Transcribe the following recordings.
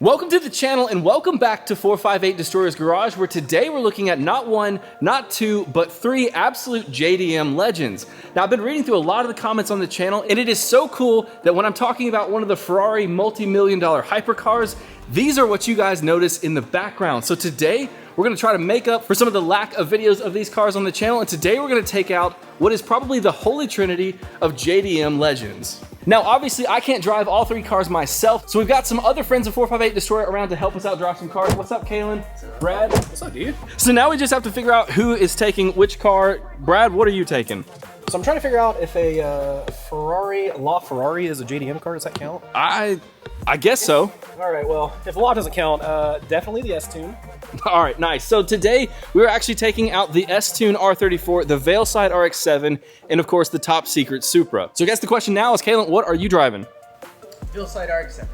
Welcome to the channel and welcome back to 458 Destroyers Garage, where today we're looking at not one, not two, but three absolute JDM legends. Now, I've been reading through a lot of the comments on the channel, and it is so cool that when I'm talking about one of the Ferrari multi-million-dollar hypercars, these are what you guys notice in the background. So today, we're gonna try to make up for some of the lack of videos of these cars on the channel, and today we're gonna take out what is probably the holy trinity of JDM legends. Now, obviously, I can't drive all three cars myself, so we've got some other friends of 458 Destroyer around to help us out drive some cars. What's up, Kalen? Brad? What's up, dude? So now we just have to figure out who is taking which car. Brad, what are you taking? So I'm trying to figure out if a Ferrari is a JDM car. Does that count? I guess so. All right, well, if law doesn't count, definitely the S-Tune. All right, nice. So today we're actually taking out the S-Tune R34, the Veilside RX-7, and of course the top secret Supra. So I guess the question now is, Kalen, what are you driving? Veilside RX-7.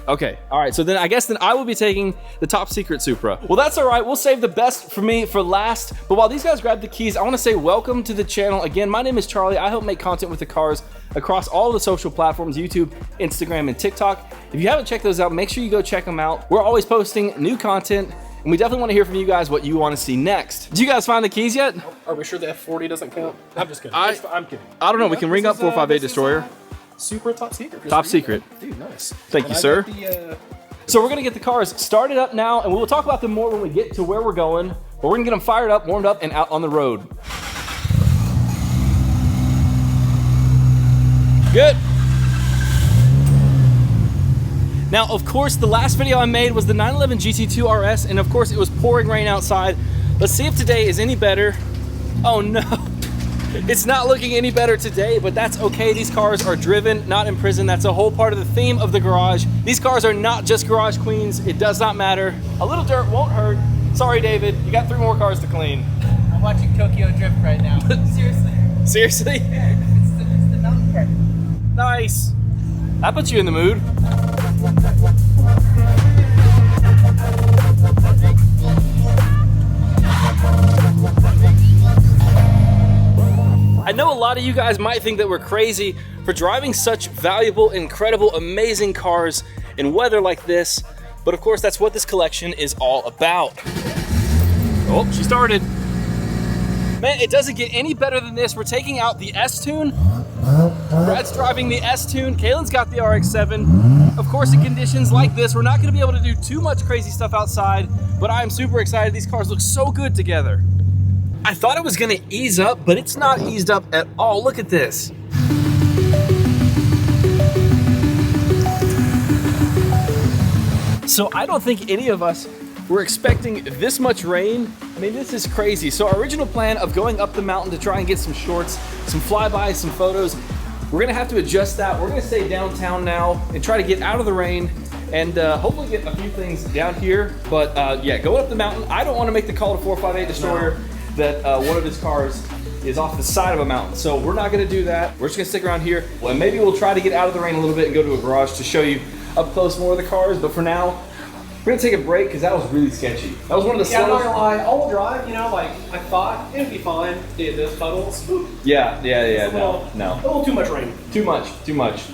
Okay, all right, so then I guess I will be taking the top secret Supra. Well, that's all right, we'll save the best for me for last. But while these guys grab the keys, I wanna say welcome to the channel. Again, my name is Charlie. I help make content with the cars across all the social platforms, YouTube, Instagram, and TikTok. If you haven't checked those out, make sure you go check them out. We're always posting new content, and we definitely wanna hear from you guys what you wanna see next. Did you guys find the keys yet? Are we sure the F40 doesn't count? I'm just kidding. I'm kidding. I don't know, we can ring up 458 Destroyer. Super top secret. Top secret. Dude, nice. Thank you, sir. So we're gonna get the cars started up now, and we'll talk about them more when we get to where we're going. But we're gonna get them fired up, warmed up, and out on the road. Good. Now, of course, the last video I made was the 911 GT2 RS, and of course it was pouring rain outside. Let's see if today is any better. Oh no. It's not looking any better today, but that's okay. These cars are driven, not imprisoned. That's a whole part of the theme of the garage. These cars are not just garage queens. It does not matter. A little dirt won't hurt. Sorry, David. You got 3 more cars to clean. I'm watching Tokyo Drift right now. Seriously. Seriously? Yeah, it's the mountain part. Nice. That puts you in the mood. I know a lot of you guys might think that we're crazy for driving such valuable, incredible, amazing cars in weather like this, but of course that's what this collection is all about. Oh, she started. Man, it doesn't get any better than this. We're taking out the S-Tune. Brad's driving the S-Tune. Kalen's got the RX-7. Of course, in conditions like this, we're not gonna be able to do too much crazy stuff outside, but I'm super excited. These cars look so good together. I thought it was gonna ease up, but it's not eased up at all. Look at this. So I don't think any of us were expecting this much rain. I mean, this is crazy. So our original plan of going up the mountain to try and get some shorts, some flybys, some photos, we're gonna have to adjust that. We're gonna stay downtown now and try to get out of the rain and hopefully get a few things down here. But yeah, going up the mountain, I don't wanna make the call to 458 Destroyer that one of his cars is off the side of a mountain. So we're not gonna do that. We're just gonna stick around here. Well, maybe we'll try to get out of the rain a little bit and go to a garage to show you up close more of the cars. But for now, we're gonna take a break because that was really sketchy. That was one of the Yeah, I'm not slowest. gonna lie. All-wheel drive, you know, like I thought it would be fine. Did those puddles? Yeah, A no. little too much rain. Too much.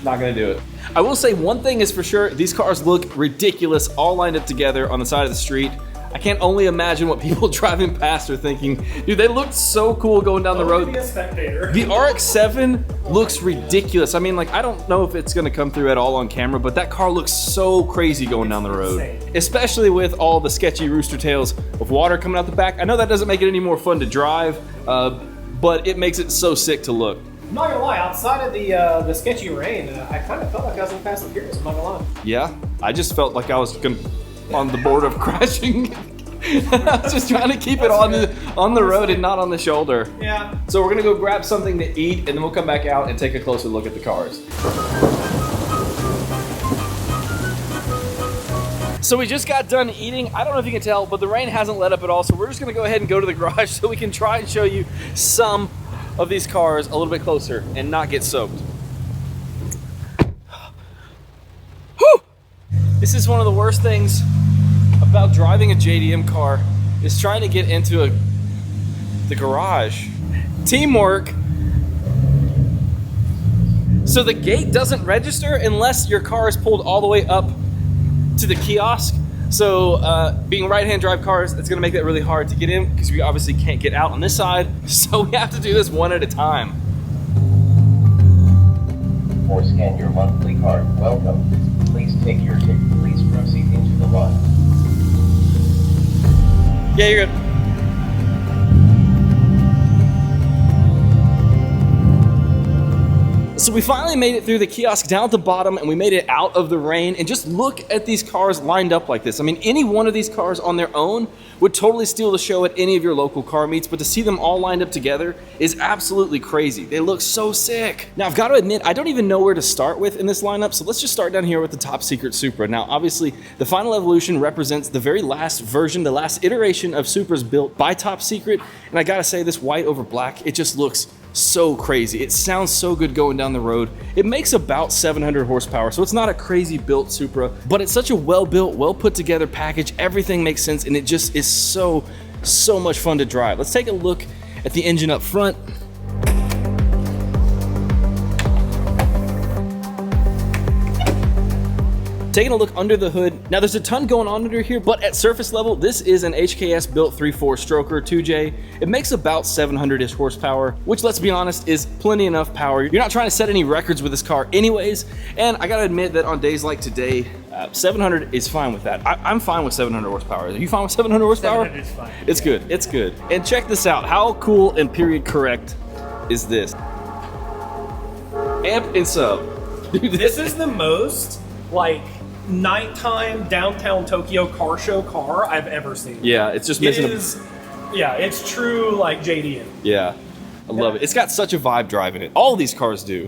Not gonna do it. I will say one thing is for sure, these cars look ridiculous all lined up together on the side of the street. I can't only imagine what people driving past are thinking. Dude, they look so cool going down the road. Be a spectator. The RX-7 looks ridiculous. I mean, like, I don't know if it's gonna come through at all on camera, but that car looks so crazy going down the road. Insane. Especially with all the sketchy rooster tails of water coming out the back. I know that doesn't make it any more fun to drive, but it makes it so sick to look. I'm not gonna lie. Outside of the sketchy rain, I kind of felt like I was in Fast and Furious. I'm not gonna lie. Yeah, I just felt like I was on the board of crashing. I was just trying to keep it on the road and not on the shoulder. Yeah. So we're gonna go grab something to eat and then we'll come back out and take a closer look at the cars. So we just got done eating. I don't know if you can tell, but the rain hasn't let up at all. So we're just gonna go ahead and go to the garage so we can try and show you some of these cars a little bit closer and not get soaked. Whew! This is one of the worst things about driving a JDM car is trying to get into the garage. Teamwork. So the gate doesn't register unless your car is pulled all the way up to the kiosk. So being right-hand drive cars, it's gonna make that really hard to get in because we obviously can't get out on this side. So we have to do this one at a time. Or scan your monthly card. Welcome. Please take your ticket. Please proceed into the lot. Yeah, you're good. So we finally made it through the kiosk down at the bottom and we made it out of the rain, and just look at these cars lined up like this. I mean, any one of these cars on their own would totally steal the show at any of your local car meets, but to see them all lined up together is absolutely crazy. They look so sick. Now I've got to admit, I don't even know where to start with in this lineup, so let's just start down here with the top Secret Supra. Now obviously the final evolution represents the very last version, the last iteration of Supras built by Top Secret, and I gotta say, this white over black, it just looks so crazy. It sounds so good going down the road. It makes about 700 horsepower, so it's not a crazy built Supra, but it's such a well-built, well-put-together package. Everything makes sense, and it just is so much fun to drive. Let's take a look at the engine up front. Taking a look under the hood. Now there's a ton going on under here, but at surface level, this is an HKS built 3.4 stroker 2J. It makes about 700-ish horsepower, which, let's be honest, is plenty enough power. You're not trying to set any records with this car anyways, and I gotta admit that on days like today, 700 is fine with that. I'm fine with 700 horsepower. Are you fine with 700 horsepower? 700 is fine. It's good, it's good. And check this out. How cool and period correct is this? Amp and sub. Dude, This is the most, like, nighttime downtown Tokyo car show car I've ever seen. Yeah, it's just It missing is, yeah, it's true, like, JDM. Yeah, I love it. It's got such a vibe driving it. All these cars do.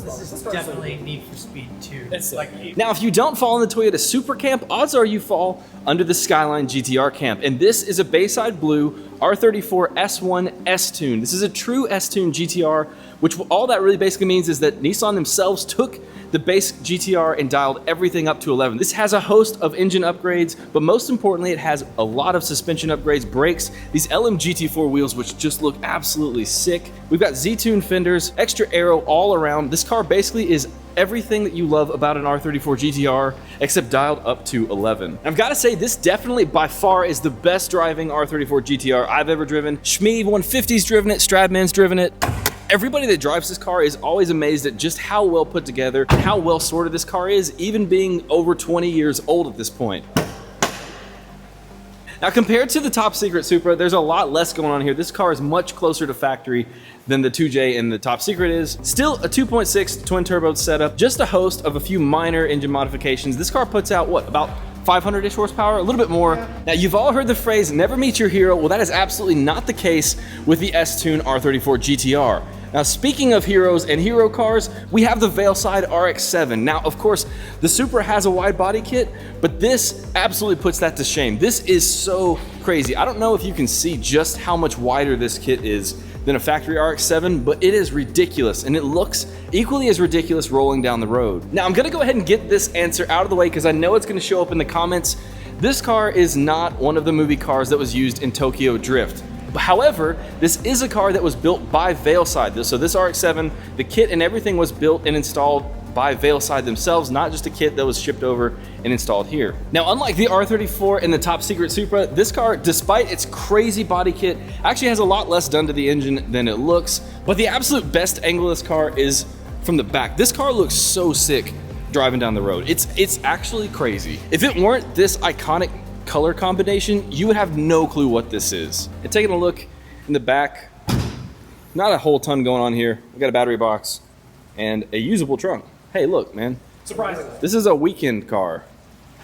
This is definitely Need for Speed 2. It's like, Now, if you don't fall in the Toyota Supra camp, odds are you fall under the Skyline GTR camp. And this is a Bayside Blue R34 S1 S-Tune. This is a true S-Tune GTR, which all that really basically means is that Nissan themselves took the base GTR and dialed everything up to 11. This has a host of engine upgrades, but most importantly, it has a lot of suspension upgrades, brakes, these LMGT4 wheels, which just look absolutely sick. We've got Z-Tune fenders, extra aero all around. This car basically is everything that you love about an R34 GTR, except dialed up to 11. I've got to say, this definitely by far is the best driving R34 GTR I've ever driven. Shmee 150's driven it, Stradman's driven it. Everybody that drives this car is always amazed at just how well put together, how well sorted this car is, even being over 20 years old at this point. Now, compared to the Top Secret Supra, there's a lot less going on here. This car is much closer to factory than the 2J and the Top Secret is. Still a 2.6 twin turbo setup, just a host of a few minor engine modifications. This car puts out, what, about 500-ish horsepower, a little bit more. Now, you've all heard the phrase, never meet your hero. Well, that is absolutely not the case with the S-Tune R34 GTR. Now, speaking of heroes and hero cars, we have the Veilside RX-7. Now, of course, the Supra has a wide body kit, but this absolutely puts that to shame. This is so crazy. I don't know if you can see just how much wider this kit is than a factory RX-7, but it is ridiculous, and it looks equally as ridiculous rolling down the road. Now, I'm gonna go ahead and get this answer out of the way because I know it's gonna show up in the comments. This car is not one of the movie cars that was used in Tokyo Drift. However, this is a car that was built by Veilside. So this RX-7, the kit and everything was built and installed by Veilside themselves, not just a kit that was shipped over and installed here. Now, unlike the R34 and the Top Secret Supra, this car, despite its crazy body kit, actually has a lot less done to the engine than it looks. But the absolute best angle of this car is from the back. This car looks so sick driving down the road. It's actually crazy. If it weren't this iconic color combination, you would have no clue what this is. And taking a look in the back, not a whole ton going on here. We got a battery box and a usable trunk. Hey, look, man. surprisingly. This is a weekend car,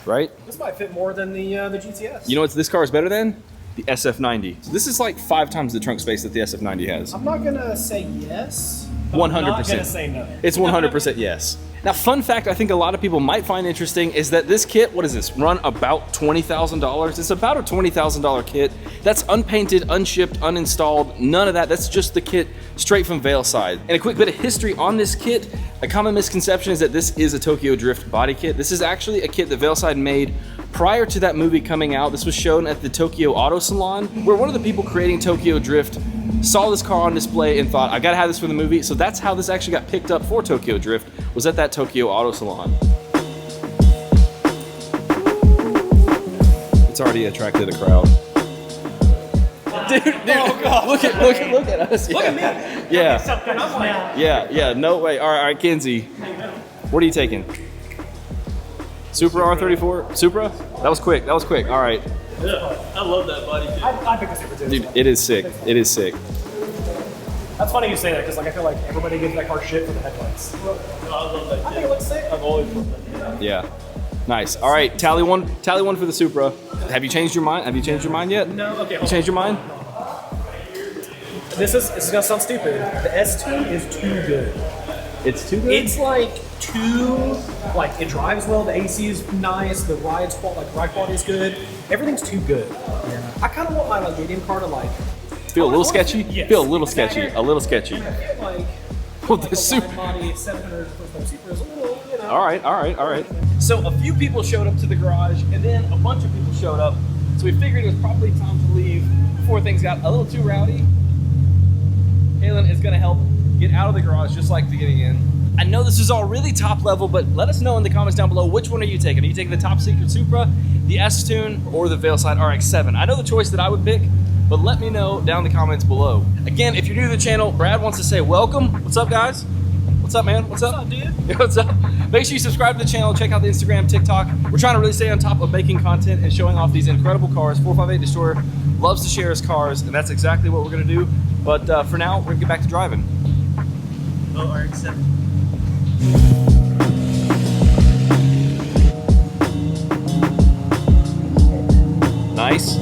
right? This might fit more than the GTS. You know what this car is better than? The SF90. So this is like 5 times the trunk space that the SF90 has. I'm not gonna say yes. But I'm not 100%. gonna say no. It's 100% yes. Now, fun fact I think a lot of people might find interesting is that this kit, what is this, run about $20,000? It's about a $20,000 kit. That's unpainted, unshipped, uninstalled, none of that. That's just the kit straight from Veilside. And a quick bit of history on this kit, a common misconception is that this is a Tokyo Drift body kit. This is actually a kit that Veilside made prior to that movie coming out. This was shown at the Tokyo Auto Salon, where one of the people creating Tokyo Drift saw this car on display and thought, I gotta have this for the movie. So that's how this actually got picked up for Tokyo Drift, was at that Tokyo Auto Salon. It's already attracted a crowd. Dude, oh God. Look at us. Look at me. Yeah. And I'm like, Yeah, no way. All right, Kenzie. What are you taking? Supra R34? Supra? That was quick. All right. yeah, I love that body. I picked the Supra too. Dude, it is sick. It is sick. That's funny you say that because like I feel like everybody gives that car shit for the headlights. No, I love that. I think it looks sick. I've always loved that. Yeah. Nice. All right, tally one for the Supra. Have you changed your mind? Yet? No, okay. You changed your mind? This is gonna sound stupid. The S2 is too good. It's too good? It's like it drives well. The AC is nice. The ride quality is good. Everything's too good. Yeah. I kind of want my medium car to like Feel a little sketchy? Yes. Feel a little sketchy. A little sketchy. I feel like Well, the Supra. body 700 horsepower Supra is a little, you know. All right. So a few people showed up to the garage, and then a bunch of people showed up. So we figured it was probably time to leave before things got a little too rowdy. Kaylin is gonna help get out of the garage just like the getting in. I know this is all really top level, but let us know in the comments down below, which one are you taking? Are you taking the top Secret Supra, the S-Tune, or the Veilside RX-7? I know the choice that I would pick, but let me know down in the comments below. Again, if you're new to the channel, Brad wants to say welcome. What's up, guys? What's up, man? What's up, dude? What's up? Make sure you subscribe to the channel, check out the Instagram, TikTok. We're trying to really stay on top of making content and showing off these incredible cars. 458 Destroyer loves to share his cars, and that's exactly what we're gonna do. But for now, we're gonna get back to driving. Oh, RX-7. Nice.